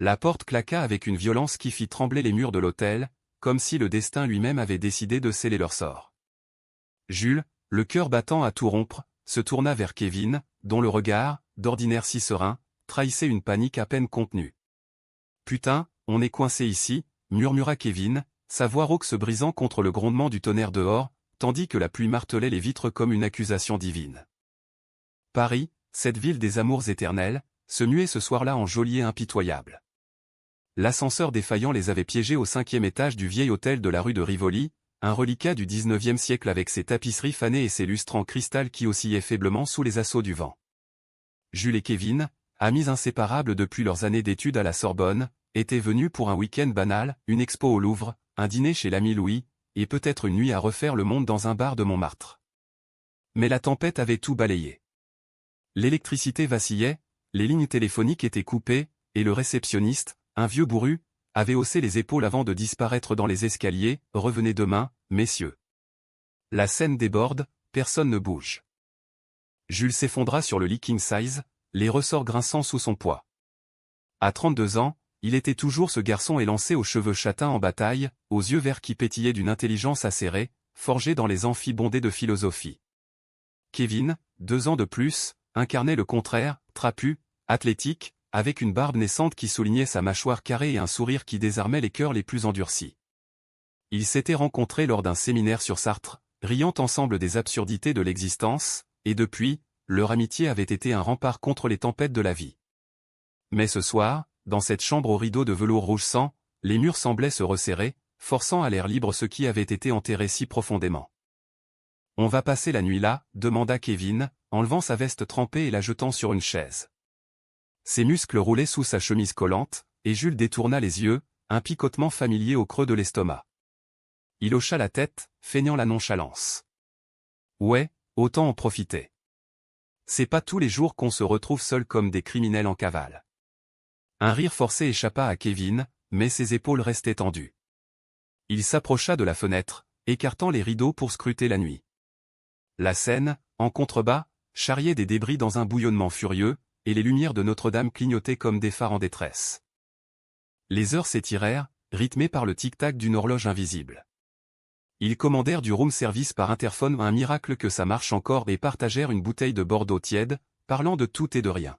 La porte claqua avec une violence qui fit trembler les murs de l'hôtel, comme si le destin lui-même avait décidé de sceller leur sort. Jules, le cœur battant à tout rompre, se tourna vers Kevin, dont le regard, d'ordinaire si serein, trahissait une panique à peine contenue. « Putain, on est coincé ici », murmura Kevin, sa voix rauque se brisant contre le grondement du tonnerre dehors, tandis que la pluie martelait les vitres comme une accusation divine. Paris, cette ville des amours éternels, se muait ce soir-là en geôlier impitoyable. L'ascenseur défaillant les avait piégés au 5e étage du vieil hôtel de la rue de Rivoli, un reliquat du 19e siècle avec ses tapisseries fanées et ses lustres en cristal qui oscillaient faiblement sous les assauts du vent. Jules et Kevin, amis inséparables depuis leurs années d'études à la Sorbonne, étaient venus pour un week-end banal, une expo au Louvre, un dîner chez l'ami Louis, et peut-être une nuit à refaire le monde dans un bar de Montmartre. Mais la tempête avait tout balayé. L'électricité vacillait, les lignes téléphoniques étaient coupées, et le réceptionniste, un vieux bourru, avait haussé les épaules avant de disparaître dans les escaliers. « Revenez demain, messieurs. » La scène déborde, personne ne bouge. Jules s'effondra sur le lit king size, les ressorts grinçant sous son poids. À 32 ans, il était toujours ce garçon élancé aux cheveux châtains en bataille, aux yeux verts qui pétillaient d'une intelligence acérée, forgé dans les amphis bondés de philosophie. Kevin, 2 ans de plus, incarnait le contraire, trapu, athlétique, avec une barbe naissante qui soulignait sa mâchoire carrée et un sourire qui désarmait les cœurs les plus endurcis. Ils s'étaient rencontrés lors d'un séminaire sur Sartre, riant ensemble des absurdités de l'existence, et depuis, leur amitié avait été un rempart contre les tempêtes de la vie. Mais ce soir, dans cette chambre aux rideaux de velours rouge sang, les murs semblaient se resserrer, forçant à l'air libre ce qui avait été enterré si profondément. « On va passer la nuit là ?» demanda Kevin, enlevant sa veste trempée et la jetant sur une chaise. Ses muscles roulaient sous sa chemise collante, et Jules détourna les yeux, un picotement familier au creux de l'estomac. Il hocha la tête, feignant la nonchalance. Ouais, autant en profiter. C'est pas tous les jours qu'on se retrouve seul comme des criminels en cavale. Un rire forcé échappa à Kevin, mais ses épaules restaient tendues. Il s'approcha de la fenêtre, écartant les rideaux pour scruter la nuit. La Seine, en contrebas, charriait des débris dans un bouillonnement furieux, et les lumières de Notre-Dame clignotaient comme des phares en détresse. Les heures s'étirèrent, rythmées par le tic-tac d'une horloge invisible. Ils commandèrent du room service par interphone, un miracle que ça marche encore, et partagèrent une bouteille de Bordeaux tiède, parlant de tout et de rien.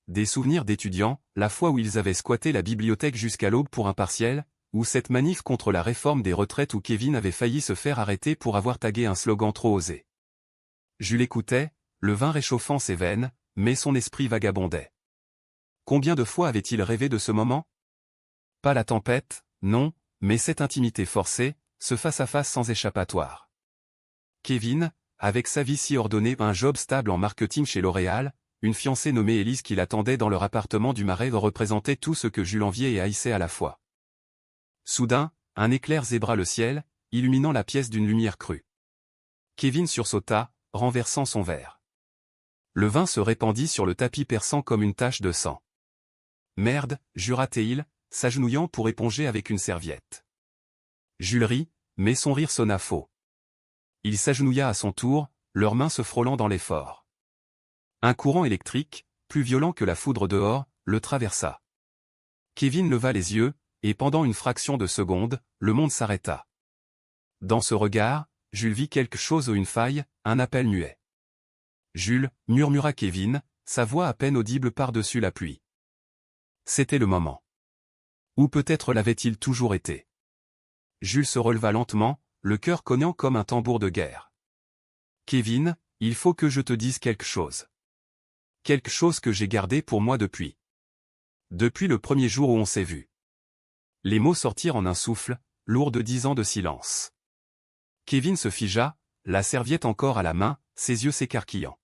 Des souvenirs d'étudiants, la fois où ils avaient squatté la bibliothèque jusqu'à l'aube pour un partiel, ou cette manif contre la réforme des retraites où Kevin avait failli se faire arrêter pour avoir tagué un slogan trop osé. Jules écoutait, le vin réchauffant ses veines, mais son esprit vagabondait. Combien de fois avait-il rêvé de ce moment? Pas la tempête, non, mais cette intimité forcée, ce face-à-face sans échappatoire. Kevin, avec sa vie si ordonnée, un job stable en marketing chez L'Oréal, une fiancée nommée Élise qui l'attendait dans leur appartement du Marais, représentait tout ce que Jules enviait et haïssait à la fois. Soudain, un éclair zébra le ciel, illuminant la pièce d'une lumière crue. Kevin sursauta, renversant son verre. Le vin se répandit sur le tapis perçant comme une tache de sang. « Merde » jura-t-il, s'agenouillant pour éponger avec une serviette. Jules rit, mais son rire sonna faux. Il s'agenouilla à son tour, leurs mains se frôlant dans l'effort. Un courant électrique, plus violent que la foudre dehors, le traversa. Kevin leva les yeux, et pendant une fraction de seconde, le monde s'arrêta. Dans ce regard, Jules vit quelque chose ou une faille, un appel muet. « Jules » murmura Kevin, sa voix à peine audible par-dessus la pluie. C'était le moment. Ou peut-être l'avait-il toujours été. Jules se releva lentement, le cœur cognant comme un tambour de guerre. « Kevin, il faut que je te dise quelque chose. Quelque chose que j'ai gardé pour moi depuis. Depuis le premier jour où on s'est vu. » Les mots sortirent en un souffle, lourds de 10 ans de silence. Kevin se figea, la serviette encore à la main, ses yeux s'écarquillant.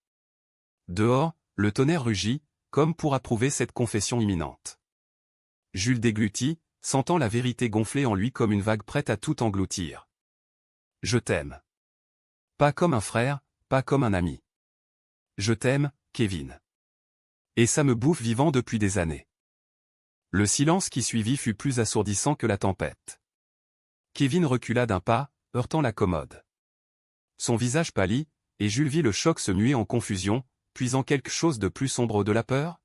Dehors, le tonnerre rugit, comme pour approuver cette confession imminente. Jules déglutit, sentant la vérité gonfler en lui comme une vague prête à tout engloutir. « Je t'aime. Pas comme un frère, pas comme un ami. Je t'aime, Kevin. Et ça me bouffe vivant depuis des années. » Le silence qui suivit fut plus assourdissant que la tempête. Kevin recula d'un pas, heurtant la commode. Son visage pâlit, et Jules vit le choc se muer en confusion, puisant quelque chose de plus sombre de la peur?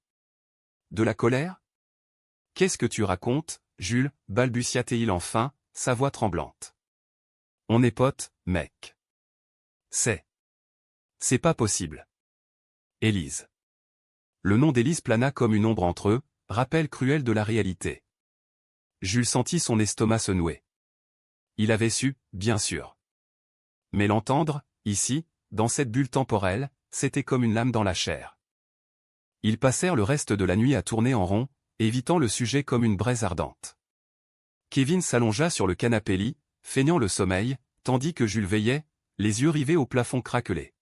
De la colère? Qu'est-ce que tu racontes, Jules, balbutia-t-il enfin, sa voix tremblante. On est potes, mec. C'est pas possible. Élise. Le nom d'Élise plana comme une ombre entre eux, rappel cruel de la réalité. Jules sentit son estomac se nouer. Il avait su, bien sûr. Mais l'entendre, ici, dans cette bulle temporelle, c'était comme une lame dans la chair. Ils passèrent le reste de la nuit à tourner en rond, évitant le sujet comme une braise ardente. Kevin s'allongea sur le canapé lit, feignant le sommeil, tandis que Jules veillait, les yeux rivés au plafond craquelé.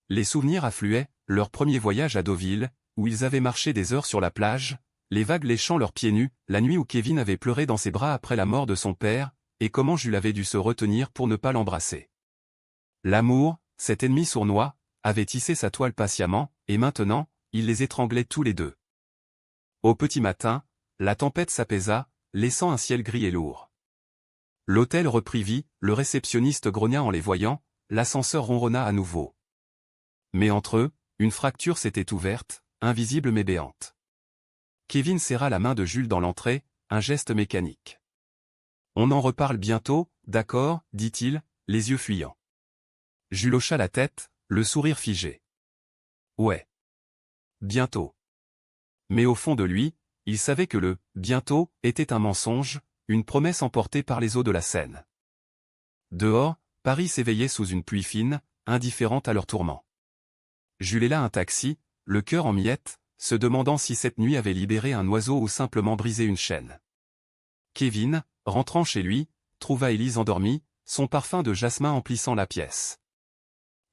Les souvenirs affluaient, leur premier voyage à Deauville, où ils avaient marché des heures sur la plage, les vagues léchant leurs pieds nus, la nuit où Kevin avait pleuré dans ses bras après la mort de son père, et comment Jules avait dû se retenir pour ne pas l'embrasser. L'amour, cet ennemi sournois, avait tissé sa toile patiemment, et maintenant, il les étranglait tous les deux. Au petit matin, la tempête s'apaisa, laissant un ciel gris et lourd. L'hôtel reprit vie, le réceptionniste grogna en les voyant, l'ascenseur ronronna à nouveau. Mais entre eux, une fracture s'était ouverte, invisible mais béante. Kevin serra la main de Jules dans l'entrée, un geste mécanique. « On en reparle bientôt, d'accord » dit-il, les yeux fuyants. Jules hocha la tête, le sourire figé. « Ouais. Bientôt. » Mais au fond de lui, il savait que le « bientôt » était un mensonge, une promesse emportée par les eaux de la Seine. Dehors, Paris s'éveillait sous une pluie fine, indifférente à leurs tourments. Jules héla un taxi, le cœur en miettes, se demandant si cette nuit avait libéré un oiseau ou simplement brisé une chaîne. Kevin, rentrant chez lui, trouva Élise endormie, son parfum de jasmin emplissant la pièce.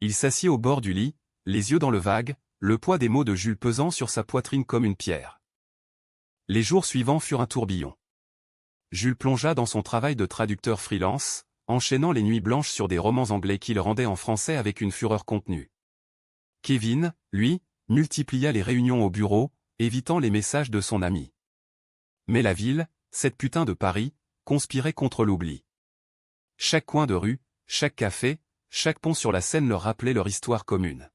Il s'assit au bord du lit, les yeux dans le vague, le poids des mots de Jules pesant sur sa poitrine comme une pierre. Les jours suivants furent un tourbillon. Jules plongea dans son travail de traducteur freelance, enchaînant les nuits blanches sur des romans anglais qu'il rendait en français avec une fureur contenue. Kevin, lui, multiplia les réunions au bureau, évitant les messages de son ami. Mais la ville, cette putain de Paris, conspirait contre l'oubli. Chaque coin de rue, chaque café, chaque pont sur la Seine leur rappelait leur histoire commune.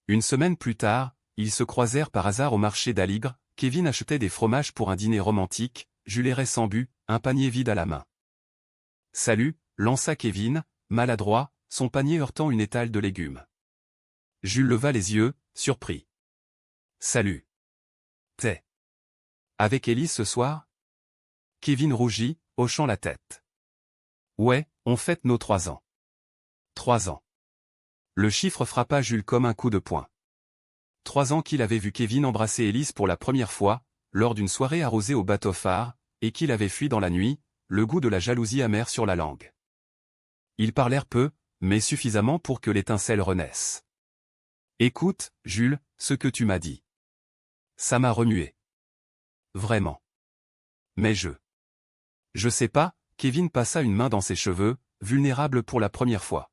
Une semaine plus tard, ils se croisèrent par hasard au marché d'Aligre, Kevin achetait des fromages pour un dîner romantique, Jules errait sans but, un panier vide à la main. « Salut » lança Kevin, maladroit, son panier heurtant une étale de légumes. Jules leva les yeux, surpris. « Salut. T'es avec Élise ce soir ?» Kevin rougit, hochant la tête. « Ouais, on fête nos 3 ans. » 3 ans. Le chiffre frappa Jules comme un coup de poing. 3 ans qu'il avait vu Kevin embrasser Élise pour la première fois, lors d'une soirée arrosée au bateau-phare, et qu'il avait fui dans la nuit, le goût de la jalousie amère sur la langue. Ils parlèrent peu, mais suffisamment pour que l'étincelle renaisse. « Écoute, Jules, ce que tu m'as dit. Ça m'a remué. Vraiment. Mais je sais pas », Kevin passa une main dans ses cheveux, vulnérable pour la première fois.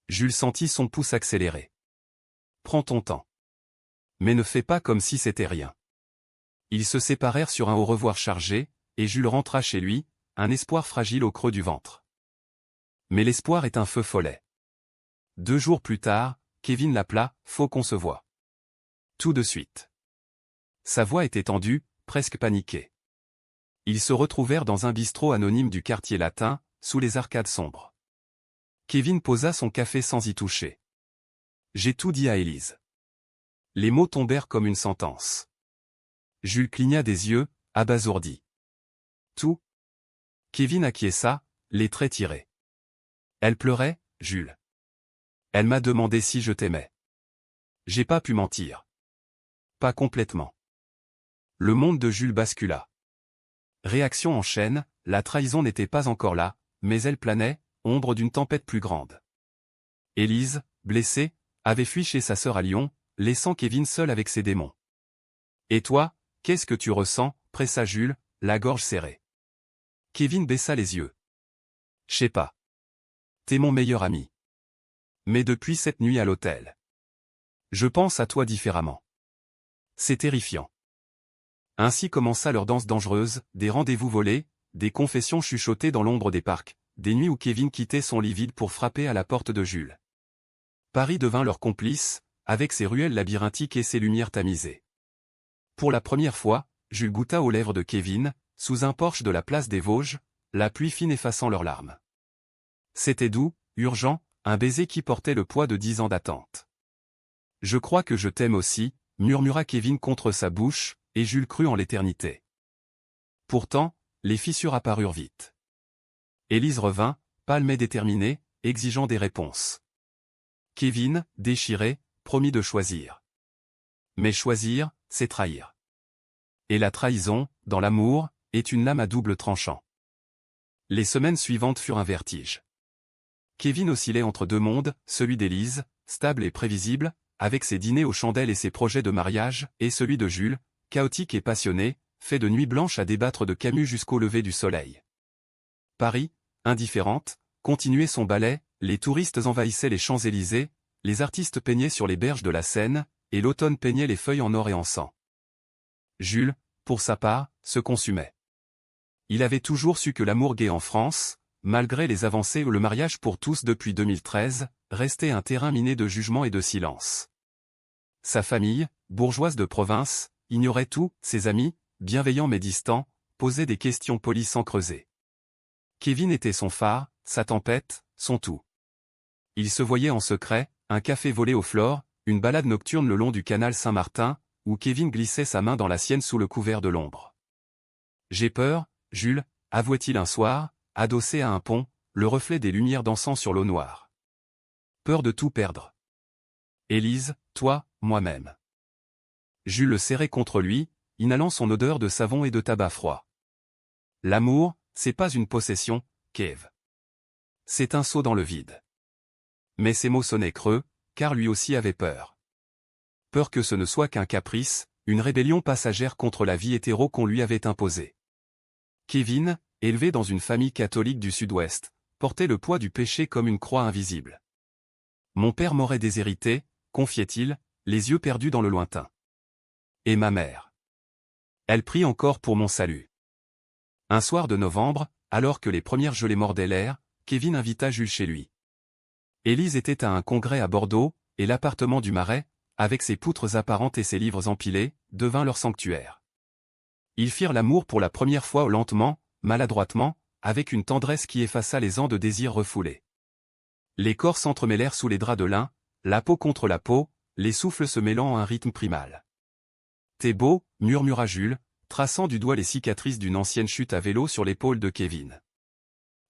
Jules sentit son pouce accélérer. « Prends ton temps. Mais ne fais pas comme si c'était rien. » Ils se séparèrent sur un au revoir chargé, et Jules rentra chez lui, un espoir fragile au creux du ventre. Mais l'espoir est un feu follet. 2 jours plus tard, Kevin l'appela, « Faut qu'on se voie. » Tout de suite. Sa voix était tendue, presque paniquée. Ils se retrouvèrent dans un bistrot anonyme du quartier latin, sous les arcades sombres. Kevin posa son café sans y toucher. « J'ai tout dit à Élise. » Les mots tombèrent comme une sentence. Jules cligna des yeux, abasourdi. « Tout ?» Kevin acquiesça, les traits tirés. « Elle pleurait, Jules. Elle m'a demandé si je t'aimais. J'ai pas pu mentir. Pas complètement. » Le monde de Jules bascula. Réaction en chaîne, la trahison n'était pas encore là, mais elle planait, ombre d'une tempête plus grande. Élise, blessée, avait fui chez sa sœur à Lyon, laissant Kevin seul avec ses démons. « Et toi, qu'est-ce que tu ressens » pressa Jules, la gorge serrée. Kevin baissa les yeux. « Je sais pas. T'es mon meilleur ami. Mais depuis cette nuit à l'hôtel, je pense à toi différemment. C'est terrifiant. » Ainsi commença leur danse dangereuse, des rendez-vous volés, des confessions chuchotées dans l'ombre des parcs, des nuits où Kevin quittait son lit vide pour frapper à la porte de Jules. Paris devint leur complice, avec ses ruelles labyrinthiques et ses lumières tamisées. Pour la première fois, Jules goûta aux lèvres de Kevin, sous un porche de la place des Vosges, la pluie fine effaçant leurs larmes. C'était doux, urgent, un baiser qui portait le poids de 10 ans d'attente. « Je crois que je t'aime aussi », murmura Kevin contre sa bouche, et Jules crut en l'éternité. Pourtant, les fissures apparurent vite. Élise revint, pâle mais déterminée, exigeant des réponses. Kevin, déchiré, promit de choisir. Mais choisir, c'est trahir. Et la trahison, dans l'amour, est une lame à double tranchant. Les semaines suivantes furent un vertige. Kevin oscillait entre deux mondes, celui d'Élise, stable et prévisible, avec ses dîners aux chandelles et ses projets de mariage, et celui de Jules, chaotique et passionné, fait de nuits blanches à débattre de Camus jusqu'au lever du soleil. Paris, indifférente, continuait son ballet, les touristes envahissaient les Champs-Élysées, les artistes peignaient sur les berges de la Seine, et l'automne peignait les feuilles en or et en sang. Jules, pour sa part, se consumait. Il avait toujours su que l'amour gay en France, malgré les avancées ou le mariage pour tous depuis 2013, restait un terrain miné de jugement et de silence. Sa famille, bourgeoise de province, ignorait tout, ses amis, bienveillants mais distants, posaient des questions polies sans creuser. Kevin était son phare, sa tempête, son tout. Il se voyait en secret, un café volé aux flores, une balade nocturne le long du canal Saint-Martin, où Kevin glissait sa main dans la sienne sous le couvert de l'ombre. « J'ai peur, Jules », avouait-il un soir, adossé à un pont, le reflet des lumières dansant sur l'eau noire. « Peur de tout perdre. Élise, toi, moi-même. » Jules le serrait contre lui, inhalant son odeur de savon et de tabac froid. « L'amour, c'est pas une possession, Kev. C'est un saut dans le vide. » Mais ces mots sonnaient creux, car lui aussi avait peur. Peur que ce ne soit qu'un caprice, une rébellion passagère contre la vie hétéro qu'on lui avait imposée. Kevin, élevé dans une famille catholique du Sud-Ouest, portait le poids du péché comme une croix invisible. « Mon père m'aurait déshérité », confiait-il, les yeux perdus dans le lointain. « Et ma mère. Elle prie encore pour mon salut. » Un soir de novembre, alors que les premières gelées mordaient l'air, Kevin invita Jules chez lui. Élise était à un congrès à Bordeaux, et l'appartement du Marais, avec ses poutres apparentes et ses livres empilés, devint leur sanctuaire. Ils firent l'amour pour la première fois lentement, maladroitement, avec une tendresse qui effaça les ans de désir refoulés. Les corps s'entremêlèrent sous les draps de lin, la peau contre la peau, les souffles se mêlant à un rythme primal. « T'es beau », murmura Jules, traçant du doigt les cicatrices d'une ancienne chute à vélo sur l'épaule de Kevin.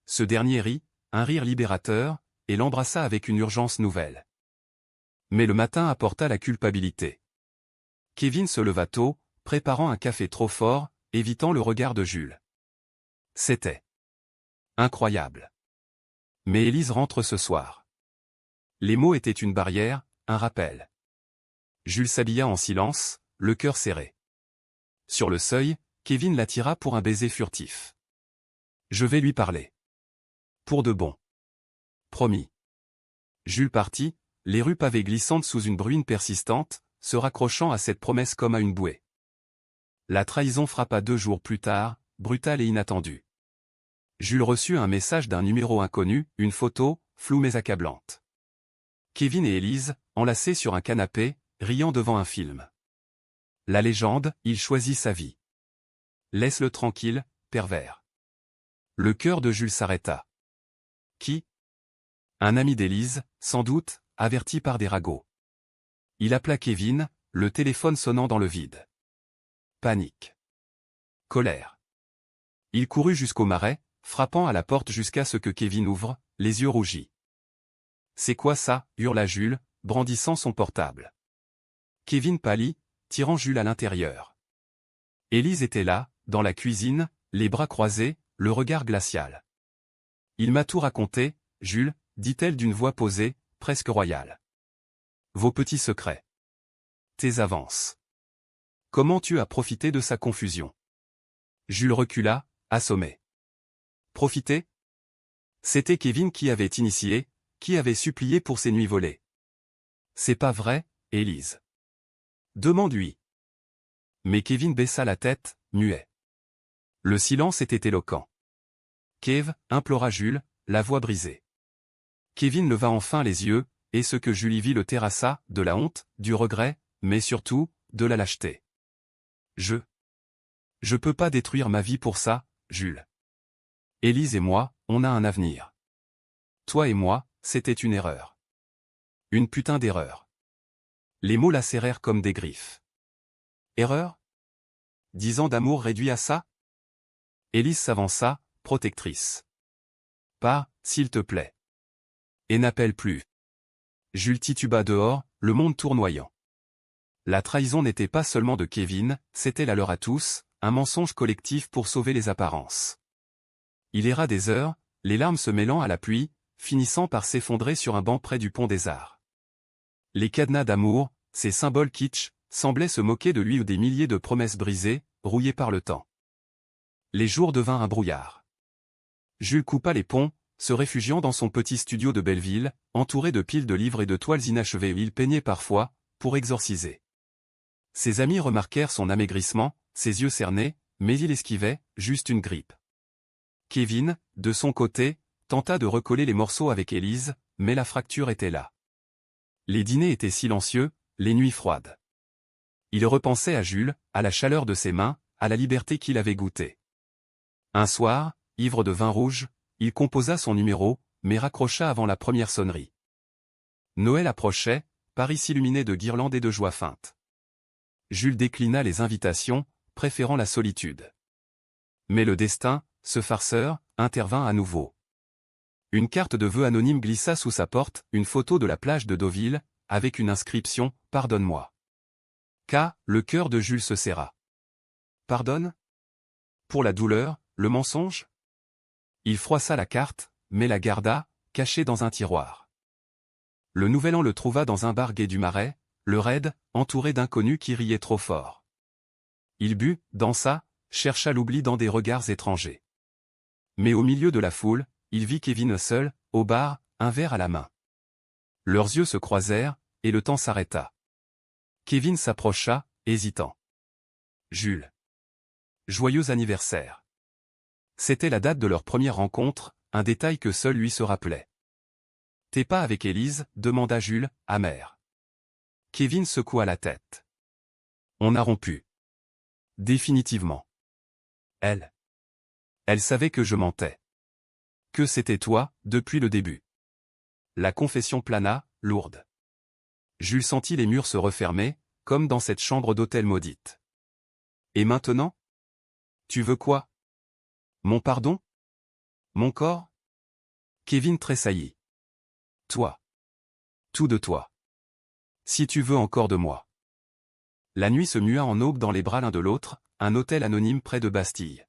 Ce dernier rit, un rire libérateur, et l'embrassa avec une urgence nouvelle. Mais le matin apporta la culpabilité. Kevin se leva tôt, préparant un café trop fort, évitant le regard de Jules. C'était incroyable. Mais Élise rentre ce soir. Les mots étaient une barrière, un rappel. Jules s'habilla en silence, le cœur serré. Sur le seuil, Kevin l'attira pour un baiser furtif. « Je vais lui parler. Pour de bon. » Promis. Jules partit, les rues pavées glissantes sous une bruine persistante, se raccrochant à cette promesse comme à une bouée. La trahison frappa 2 jours plus tard, brutale et inattendue. Jules reçut un message d'un numéro inconnu, une photo, floue mais accablante. Kevin et Élise, enlacés sur un canapé, riant devant un film. La légende, il choisit sa vie. Laisse-le tranquille, pervers. Le cœur de Jules s'arrêta. Qui ? Un ami d'Élise, sans doute, averti par des ragots. Il appela Kevin, le téléphone sonnant dans le vide. Panique. Colère. Il courut jusqu'au Marais, frappant à la porte jusqu'à ce que Kevin ouvre, les yeux rougis. « C'est quoi ça ?» hurla Jules, brandissant son portable. Kevin pâlit, tirant Jules à l'intérieur. Élise était là, dans la cuisine, les bras croisés, le regard glacial. « Il m'a tout raconté, Jules », dit-elle d'une voix posée, presque royale. « Vos petits secrets. Tes avances. Comment tu as profité de sa confusion ?» Jules recula, assommé. Profiter ? C'était Kevin qui avait initié, qui avait supplié pour ses nuits volées. C'est pas vrai, Élise. Demande-lui. Mais Kevin baissa la tête, muet. Le silence était éloquent. Kev, implora Jules, la voix brisée. Kevin leva enfin les yeux, et ce que Jules y vit le terrassa, de la honte, du regret, mais surtout, de la lâcheté. Je Je peux pas détruire ma vie pour ça, Jules. Élise et moi, on a un avenir. Toi et moi, c'était une erreur. Une putain d'erreur. Les mots lacérèrent comme des griffes. Erreur? 10 ans d'amour réduit à ça? Élise s'avança, protectrice. Pas, s'il te plaît. Et n'appelle plus. Jules tituba dehors, le monde tournoyant. La trahison n'était pas seulement de Kevin, c'était la leur à tous, un mensonge collectif pour sauver les apparences. Il erra des heures, les larmes se mêlant à la pluie, finissant par s'effondrer sur un banc près du pont des Arts. Les cadenas d'amour, ces symboles kitsch, semblaient se moquer de lui ou des milliers de promesses brisées, rouillées par le temps. Les jours devinrent un brouillard. Jules coupa les ponts, se réfugiant dans son petit studio de Belleville, entouré de piles de livres et de toiles inachevées où il peignait parfois, pour exorciser. Ses amis remarquèrent son amaigrissement, ses yeux cernés, mais il esquivait, juste une grippe. Kevin, de son côté, tenta de recoller les morceaux avec Élise, mais la fracture était là. Les dîners étaient silencieux, les nuits froides. Il repensait à Jules, à la chaleur de ses mains, à la liberté qu'il avait goûtée. Un soir, ivre de vin rouge, il composa son numéro, mais raccrocha avant la première sonnerie. Noël approchait, Paris s'illuminait de guirlandes et de joie feinte. Jules déclina les invitations, préférant la solitude. Mais le destin, ce farceur, intervint à nouveau. Une carte de vœux anonyme glissa sous sa porte, une photo de la plage de Deauville, avec une inscription « Pardonne-moi ». Le cœur de Jules se serra. Pardonne? Pour la douleur, le mensonge? Il froissa la carte, mais la garda, cachée dans un tiroir. Le nouvel an le trouva dans un bar gai du Marais, le raide, entouré d'inconnus qui riaient trop fort. Il but, dansa, chercha l'oubli dans des regards étrangers. Mais au milieu de la foule, il vit Kevin seul, au bar, un verre à la main. Leurs yeux se croisèrent, et le temps s'arrêta. Kevin s'approcha, hésitant. Jules. Joyeux anniversaire. C'était la date de leur première rencontre, un détail que seul lui se rappelait. T'es pas avec Élise? Demanda Jules, amer. Kevin secoua la tête. On a rompu. Définitivement. Elle savait que je mentais. Que c'était toi, depuis le début. La confession plana, lourde. Jules sentit les murs se refermer, comme dans cette chambre d'hôtel maudite. Et maintenant? Tu veux quoi? Mon pardon? Mon corps? Kevin tressaillit. Toi. Tout de toi. Si tu veux encore de moi. La nuit se mua en aube dans les bras l'un de l'autre, un hôtel anonyme près de Bastille.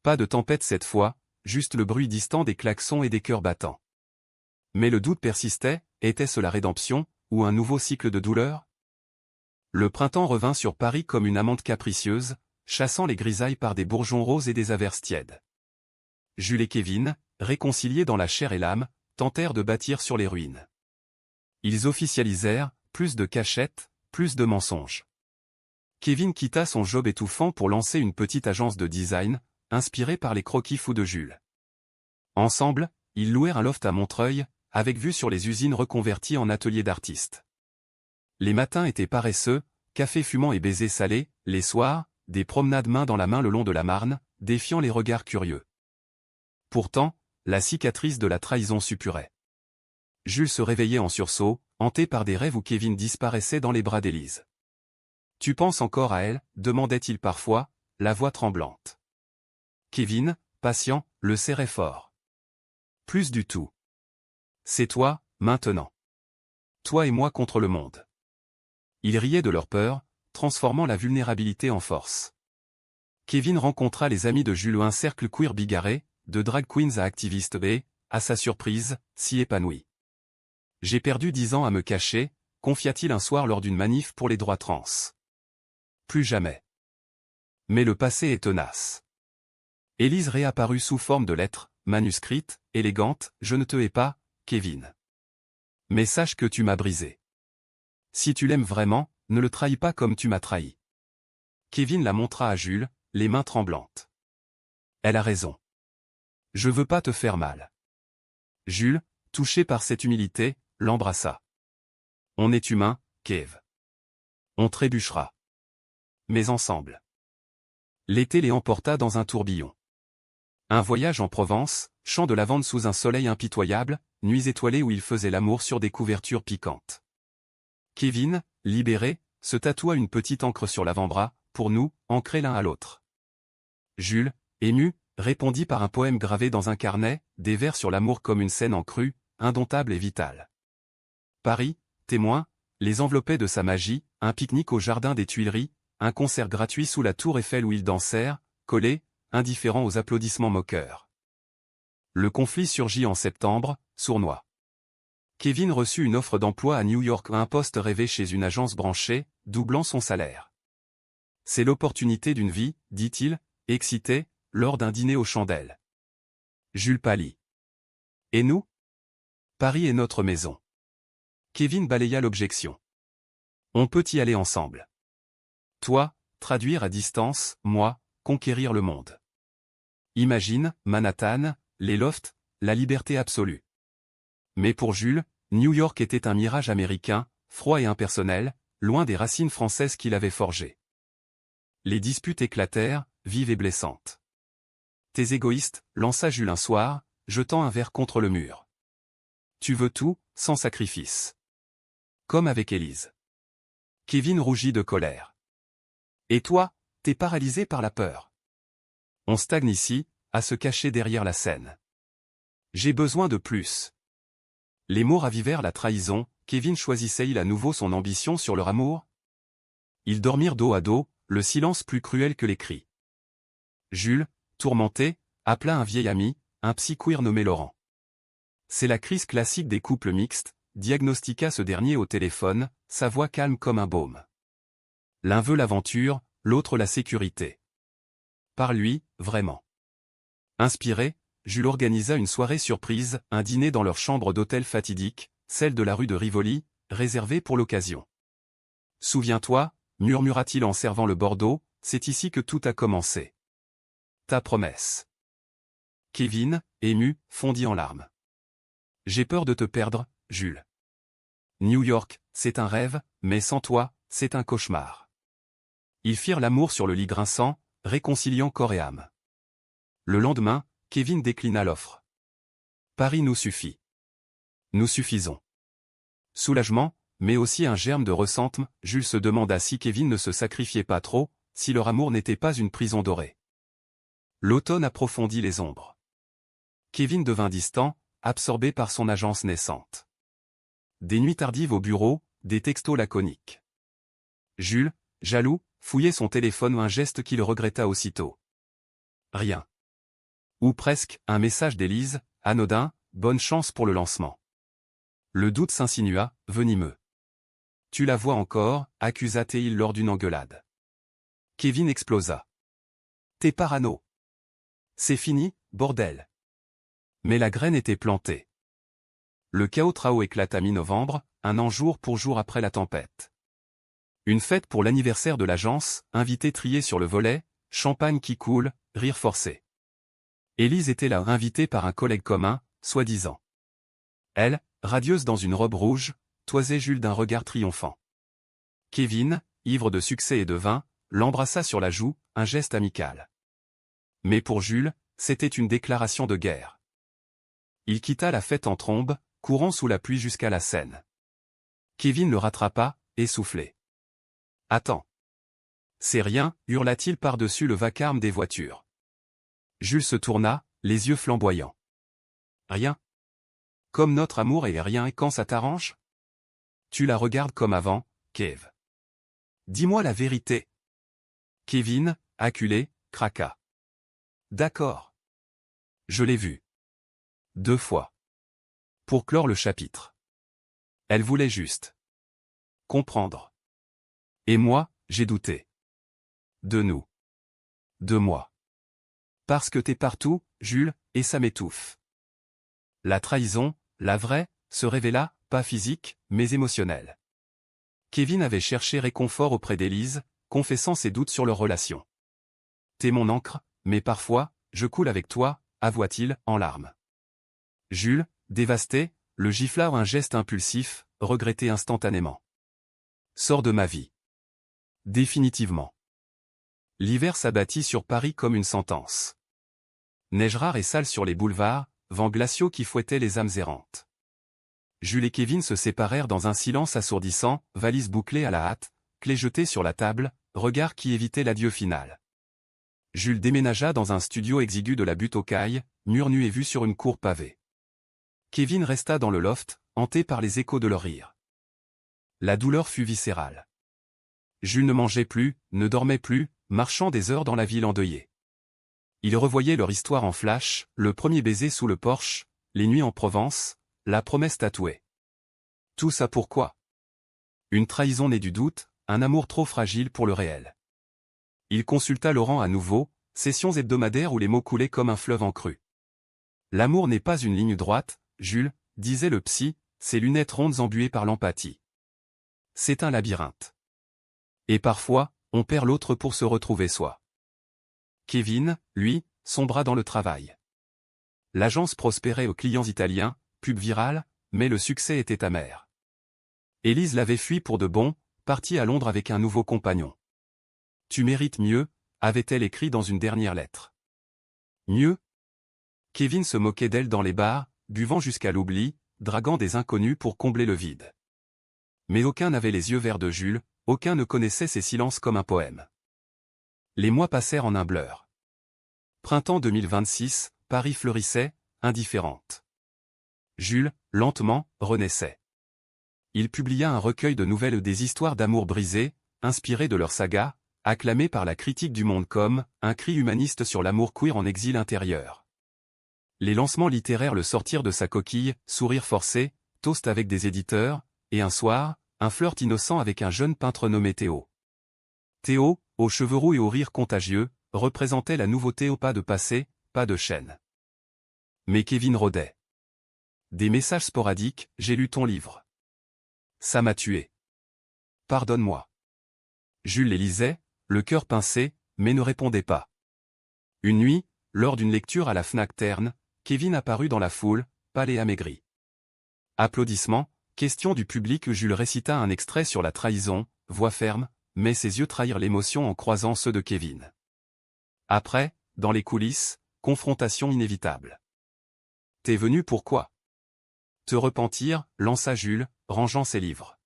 Pas de tempête cette fois, juste le bruit distant des klaxons et des cœurs battants. Mais le doute persistait, était-ce la rédemption, ou un nouveau cycle de douleur? Le printemps revint sur Paris comme une amante capricieuse, chassant les grisailles par des bourgeons roses et des averses tièdes. Jules et Kevin, réconciliés dans la chair et l'âme, tentèrent de bâtir sur les ruines. Ils officialisèrent, plus de cachettes, plus de mensonges. Kevin quitta son job étouffant pour lancer une petite agence de design, inspirée par les croquis fous de Jules. Ensemble, ils louèrent un loft à Montreuil, avec vue sur les usines reconverties en ateliers d'artistes. Les matins étaient paresseux, café fumant et baisers salés, les soirs, des promenades main dans la main le long de la Marne, défiant les regards curieux. Pourtant, la cicatrice de la trahison suppurait. Jules se réveillait en sursaut, hanté par des rêves où Kevin disparaissait dans les bras d'Élise. « Tu penses encore à elle ?» demandait-il parfois, la voix tremblante. Kevin, patient, le serrait fort. « Plus du tout. C'est toi, maintenant. Toi et moi contre le monde. » Ils riaient de leur peur, transformant la vulnérabilité en force. Kevin rencontra les amis de Jules, un cercle queer bigarré, de drag queens à activistes et, à sa surprise, s'y épanouit. « J'ai perdu 10 ans à me cacher », confia-t-il un soir lors d'une manif pour les droits trans. Plus jamais. Mais le passé est tenace. Élise réapparut sous forme de lettre, manuscrite, élégante, « Je ne te hais pas, Kevin. Mais sache que tu m'as brisé. Si tu l'aimes vraiment, ne le trahis pas comme tu m'as trahi. » Kevin la montra à Jules, les mains tremblantes. Elle a raison. Je veux pas te faire mal. Jules, touché par cette humilité, l'embrassa. On est humain, Kev. On trébuchera. Mais ensemble. L'été les emporta dans un tourbillon. Un voyage en Provence, champ de lavande sous un soleil impitoyable, nuits étoilées où ils faisaient l'amour sur des couvertures piquantes. Kevin, libéré, se tatoua une petite encre sur l'avant-bras, pour nous, ancrés l'un à l'autre. Jules, ému, répondit par un poème gravé dans un carnet, des vers sur l'amour comme une scène en crue, indomptable et vitale. Paris, témoin, les enveloppait de sa magie, un pique-nique au jardin des Tuileries, un concert gratuit sous la tour Eiffel où ils dansèrent, collés, indifférents aux applaudissements moqueurs. Le conflit surgit en septembre, sournois. Kevin reçut une offre d'emploi à New York, un poste rêvé chez une agence branchée, doublant son salaire. C'est l'opportunité d'une vie, dit-il, excité, lors d'un dîner aux chandelles. Jules pâlit. Et nous? Paris est notre maison. Kevin balaya l'objection. On peut y aller ensemble. Toi, traduire à distance, moi, conquérir le monde. Imagine, Manhattan, les lofts, la liberté absolue. Mais pour Jules, New York était un mirage américain, froid et impersonnel, loin des racines françaises qu'il avait forgées. Les disputes éclatèrent, vives et blessantes. T'es égoïste, lança Jules un soir, jetant un verre contre le mur. Tu veux tout, sans sacrifice. Comme avec Élise. Kevin rougit de colère. Et toi, t'es paralysé par la peur. On stagne ici, à se cacher derrière la scène. J'ai besoin de plus. Les mots ravivèrent la trahison, Kevin choisissait-il à nouveau son ambition sur leur amour? Ils dormirent dos à dos, le silence plus cruel que les cris. Jules, tourmenté, appela un vieil ami, un psy queer nommé Laurent. C'est la crise classique des couples mixtes, diagnostiqua ce dernier au téléphone, sa voix calme comme un baume. L'un veut l'aventure, l'autre la sécurité. Par lui, vraiment. Inspiré, Jules organisa une soirée surprise, un dîner dans leur chambre d'hôtel fatidique, celle de la rue de Rivoli, réservée pour l'occasion. Souviens-toi, murmura-t-il en servant le Bordeaux, c'est ici que tout a commencé. Ta promesse. Kevin, ému, fondit en larmes. J'ai peur de te perdre, Jules. New York, c'est un rêve, mais sans toi, c'est un cauchemar. Ils firent l'amour sur le lit grinçant, réconciliant corps et âme. Le lendemain, Kevin déclina l'offre. Paris nous suffit. Nous suffisons. Soulagement, mais aussi un germe de ressentiment, Jules se demanda si Kevin ne se sacrifiait pas trop, si leur amour n'était pas une prison dorée. L'automne approfondit les ombres. Kevin devint distant, absorbé par son agence naissante. Des nuits tardives au bureau, des textos laconiques. Jules, jaloux, fouillait son téléphone, un geste qu'il regretta aussitôt. Rien. Ou presque, un message d'Élise, anodin, bonne chance pour le lancement. Le doute s'insinua, venimeux. Tu la vois encore, accusa-t-il lors d'une engueulade. Kevin explosa. T'es parano. C'est fini, bordel. Mais la graine était plantée. Le chaos trao éclata mi-novembre, un an jour pour jour après la tempête. Une fête pour l'anniversaire de l'agence, invités triés sur le volet, champagne qui coule, rire forcé. Élise était là, invitée par un collègue commun, soi-disant. Elle, radieuse dans une robe rouge, toisait Jules d'un regard triomphant. Kevin, ivre de succès et de vin, l'embrassa sur la joue, un geste amical. Mais pour Jules, c'était une déclaration de guerre. Il quitta la fête en trombe, courant sous la pluie jusqu'à la Seine. Kevin le rattrapa, essoufflé. « Attends. C'est rien, hurla-t-il par-dessus le vacarme des voitures. Jules se tourna, les yeux flamboyants. Rien. Comme notre amour est rien et quand ça t'arrange? Tu la regardes comme avant, Kev. Dis-moi la vérité. Kevin, acculé, craqua. D'accord. Je l'ai vue. 2 fois. Pour clore le chapitre. Elle voulait juste comprendre. Et moi, j'ai douté. De nous. De moi. Parce que t'es partout, Jules, et ça m'étouffe. La trahison, la vraie, se révéla, pas physique, mais émotionnelle. Kevin avait cherché réconfort auprès d'Élise, confessant ses doutes sur leur relation. T'es mon encre, mais parfois, je coule avec toi, avoua-t-il, en larmes. Jules, dévasté, le gifla, un geste impulsif, regretté instantanément. Sors de ma vie. Définitivement. L'hiver s'abattit sur Paris comme une sentence. Neige rare et sale sur les boulevards, vents glaciaux qui fouettaient les âmes errantes. Jules et Kevin se séparèrent dans un silence assourdissant, valise bouclée à la hâte, clés jetées sur la table, regard qui évitait l'adieu final. Jules déménagea dans un studio exigu de la butte aux Cailles, mur nu et vue sur une cour pavée. Kevin resta dans le loft, hanté par les échos de leur rire. La douleur fut viscérale. Jules ne mangeait plus, ne dormait plus, marchant des heures dans la ville endeuillée. Il revoyait leur histoire en flash, le premier baiser sous le porche, les nuits en Provence, la promesse tatouée. Tout ça pourquoi? Une trahison née du doute, un amour trop fragile pour le réel. Il consulta Laurent à nouveau, sessions hebdomadaires où les mots coulaient comme un fleuve en crue. L'amour n'est pas une ligne droite, Jules, disait le psy, ses lunettes rondes embuées par l'empathie. C'est un labyrinthe. Et parfois, on perd l'autre pour se retrouver soi. Kevin, lui, sombra dans le travail. L'agence prospérait aux clients italiens, pub virale, mais le succès était amer. Élise l'avait fui pour de bon, partie à Londres avec un nouveau compagnon. « Tu mérites mieux », avait-elle écrit dans une dernière lettre. Mieux? Kevin se moquait d'elle dans les bars, buvant jusqu'à l'oubli, draguant des inconnus pour combler le vide. Mais aucun n'avait les yeux verts de Jules, aucun ne connaissait ses silences comme un poème. Les mois passèrent en un blur. Printemps 2026, Paris fleurissait, indifférente. Jules, lentement, renaissait. Il publia un recueil de nouvelles des histoires d'amour brisées, inspirées de leur saga, acclamé par la critique du monde comme un cri humaniste sur l'amour queer en exil intérieur. Les lancements littéraires le sortirent de sa coquille, sourire forcé, toast avec des éditeurs, et un soir, un flirt innocent avec un jeune peintre nommé Théo. Théo, aux cheveux roux et au rire contagieux, représentait la nouveauté au pas de passé, pas de chaîne. Mais Kevin rôdait. Des messages sporadiques, j'ai lu ton livre. Ça m'a tué. Pardonne-moi. Jules les lisait, le cœur pincé, mais ne répondait pas. Une nuit, lors d'une lecture à la Fnac Terne, Kevin apparut dans la foule, pâle et amaigri. Applaudissements, question du public. Jules récita un extrait sur la trahison, voix ferme, mais ses yeux trahirent l'émotion en croisant ceux de Kevin. Après, dans les coulisses, confrontation inévitable. T'es venu pourquoi? Te repentir, lança Jules, rangeant ses livres.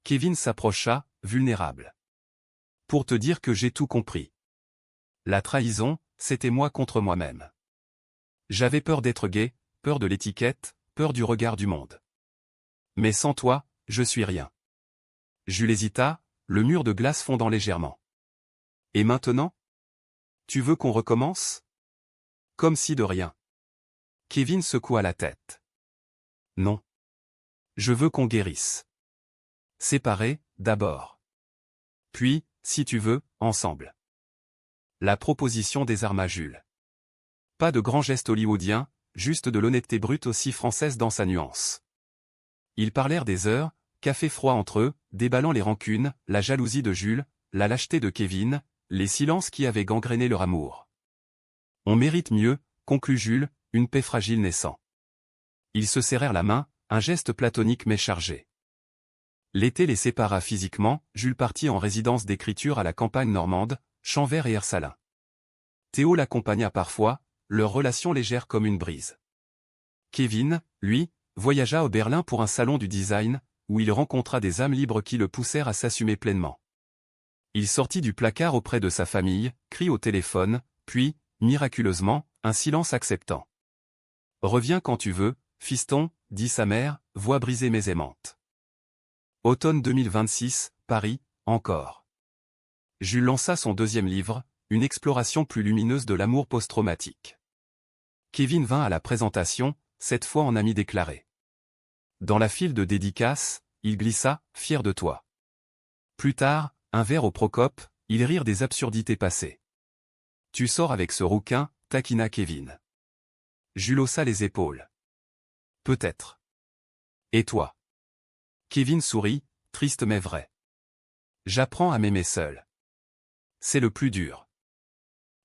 Kevin s'approcha, vulnérable. Pour te dire que j'ai tout compris. La trahison, c'était moi contre moi-même. J'avais peur d'être gay, peur de l'étiquette, peur du regard du monde. Mais sans toi, je suis rien. Jules hésita, le mur de glace fondant légèrement. Et maintenant? Tu veux qu'on recommence? Comme si de rien. Kevin secoua la tête. Non. Je veux qu'on guérisse. Séparés, d'abord. Puis, si tu veux, ensemble. La proposition désarma Jules. Pas de grands gestes hollywoodiens, juste de l'honnêteté brute aussi française dans sa nuance. Ils parlèrent des heures, café froid entre eux, déballant les rancunes, la jalousie de Jules, la lâcheté de Kevin, les silences qui avaient gangréné leur amour. On mérite mieux, conclut Jules, une paix fragile naissant. Ils se serrèrent la main, un geste platonique mais chargé. L'été les sépara physiquement, Jules partit en résidence d'écriture à la campagne normande, champ vert et air salin. Théo l'accompagna parfois, leur relation légère comme une brise. Kevin, lui, voyagea au Berlin pour un salon du design, où il rencontra des âmes libres qui le poussèrent à s'assumer pleinement. Il sortit du placard auprès de sa famille, crie au téléphone, puis, miraculeusement, un silence acceptant. « Reviens quand tu veux, fiston », dit sa mère, voix brisée mais aimante. Automne 2026, Paris, encore. Jules lança son deuxième livre, une exploration plus lumineuse de l'amour post-traumatique. Kevin vint à la présentation, cette fois en ami déclaré. Dans la file de dédicaces, il glissa, fier de toi. Plus tard, un verre au Procope, ils rirent des absurdités passées. Tu sors avec ce rouquin, taquina Kevin. Jules haussa les épaules. Peut-être. Et toi? Kevin sourit, triste mais vrai. J'apprends à m'aimer seul. C'est le plus dur.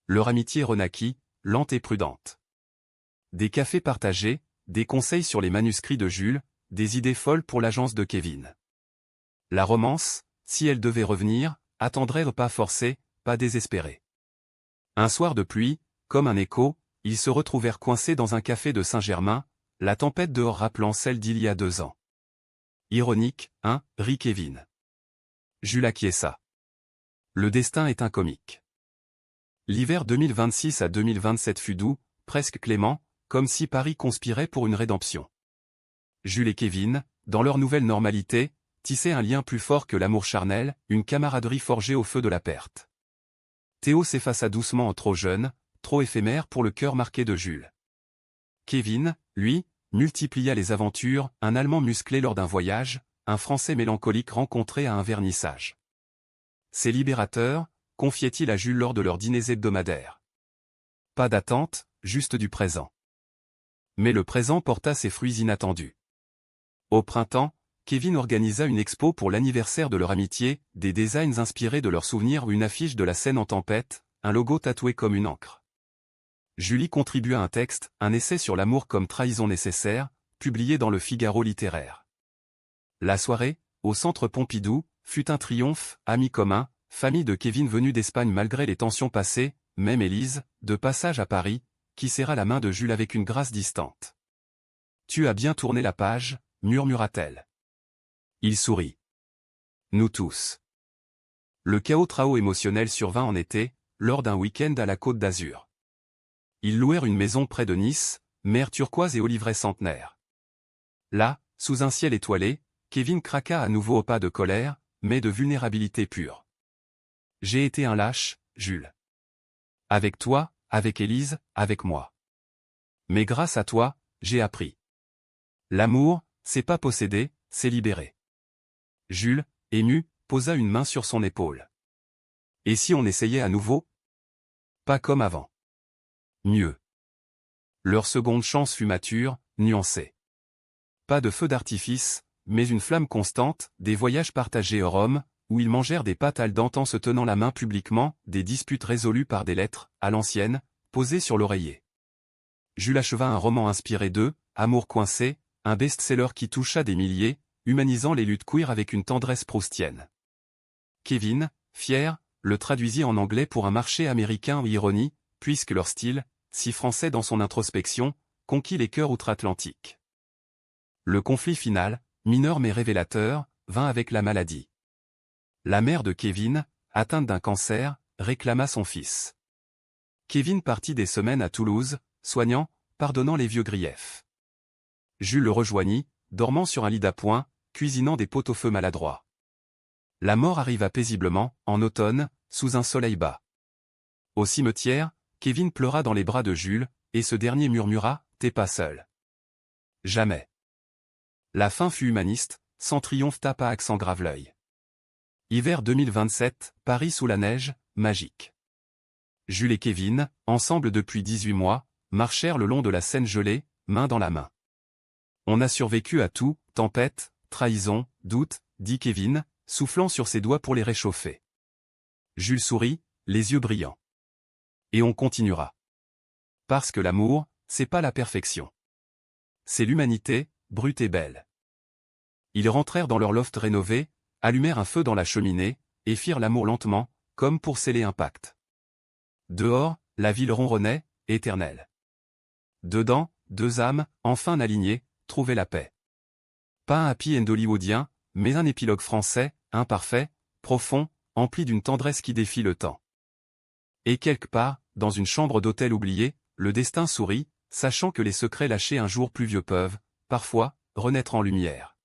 Leur amitié renaquit, lente et prudente. Des cafés partagés, des conseils sur les manuscrits de Jules, des idées folles pour l'agence de Kevin. La romance, si elle devait revenir, attendrait pas forcé, pas désespérés. Un soir de pluie, comme un écho, ils se retrouvèrent coincés dans un café de Saint-Germain, la tempête dehors rappelant celle d'il y a 2 ans. Ironique, hein, rit Kevin. Jules acquiesça. Le destin est un comique. L'hiver 2026 à 2027 fut doux, presque clément, comme si Paris conspirait pour une rédemption. Jules et Kevin, dans leur nouvelle normalité, tissaient un lien plus fort que l'amour charnel, une camaraderie forgée au feu de la perte. Théo s'effaça doucement en trop jeune, trop éphémère pour le cœur marqué de Jules. Kevin, lui, multiplia les aventures, un Allemand musclé lors d'un voyage, un Français mélancolique rencontré à un vernissage. C'est libérateur, confiait-il à Jules lors de leurs dîners hebdomadaires. Pas d'attente, juste du présent. Mais le présent porta ses fruits inattendus. Au printemps, Kevin organisa une expo pour l'anniversaire de leur amitié, des designs inspirés de leurs souvenirs, une affiche de la scène en tempête, un logo tatoué comme une encre. Julie contribua un texte, un essai sur l'amour comme trahison nécessaire, publié dans le Figaro littéraire. La soirée, au centre Pompidou, fut un triomphe, amis communs, famille de Kevin venue d'Espagne malgré les tensions passées, même Élise, de passage à Paris, qui serra la main de Jules avec une grâce distante. « Tu as bien tourné la page » murmura-t-elle. Il sourit. Nous tous. Le chaos émotionnel survint en été, lors d'un week-end à la Côte d'Azur. Ils louèrent une maison près de Nice, mer turquoise et olivrets centenaires. Là, sous un ciel étoilé, Kevin craqua à nouveau au pas de colère, mais de vulnérabilité pure. « J'ai été un lâche, Jules. Avec toi, avec Élise, avec moi. Mais grâce à toi, j'ai appris. L'amour, c'est pas posséder, c'est libérer. » Jules, ému, posa une main sur son épaule. « Et si on essayait à nouveau ? Pas comme avant. Mieux. » Leur seconde chance fut mature, nuancée. Pas de feu d'artifice, mais une flamme constante, des voyages partagés au Rhum, où ils mangèrent des pâtes al dente en se tenant la main publiquement, des disputes résolues par des lettres, à l'ancienne, posées sur l'oreiller. Jules acheva un roman inspiré d'eux, Amour coincé, un best-seller qui toucha des milliers, humanisant les luttes queer avec une tendresse proustienne. Kevin, fier, le traduisit en anglais pour un marché américain ou ironie, puisque leur style, si français dans son introspection, conquit les cœurs outre-Atlantique. Le conflit final, mineur mais révélateur, vint avec la maladie. La mère de Kevin, atteinte d'un cancer, réclama son fils. Kevin partit des semaines à Toulouse, soignant, pardonnant les vieux griefs. Jules le rejoignit, dormant sur un lit d'appoint, cuisinant des pot-au-feu maladroits. La mort arriva paisiblement, en automne, sous un soleil bas. Au cimetière, Kevin pleura dans les bras de Jules, et ce dernier murmura « T'es pas seul. » Jamais. La fin fut humaniste, sans triomphe tape à accent grave l'œil. Hiver 2027, Paris sous la neige, magique. Jules et Kevin, ensemble depuis 18 mois, marchèrent le long de la Seine gelée, main dans la main. On a survécu à tout, tempête, trahison, doute, dit Kevin, soufflant sur ses doigts pour les réchauffer. Jules sourit, les yeux brillants. Et on continuera. Parce que l'amour, c'est pas la perfection. C'est l'humanité, brute et belle. Ils rentrèrent dans leur loft rénové, allumèrent un feu dans la cheminée, et firent l'amour lentement, comme pour sceller un pacte. Dehors, la ville ronronnait, éternelle. Dedans, 2 âmes, enfin alignées, trouvaient la paix. Pas un happy end hollywoodien, mais un épilogue français, imparfait, profond, empli d'une tendresse qui défie le temps. Et quelque part, dans une chambre d'hôtel oubliée, le destin sourit, sachant que les secrets lâchés un jour pluvieux peuvent, parfois, renaître en lumière.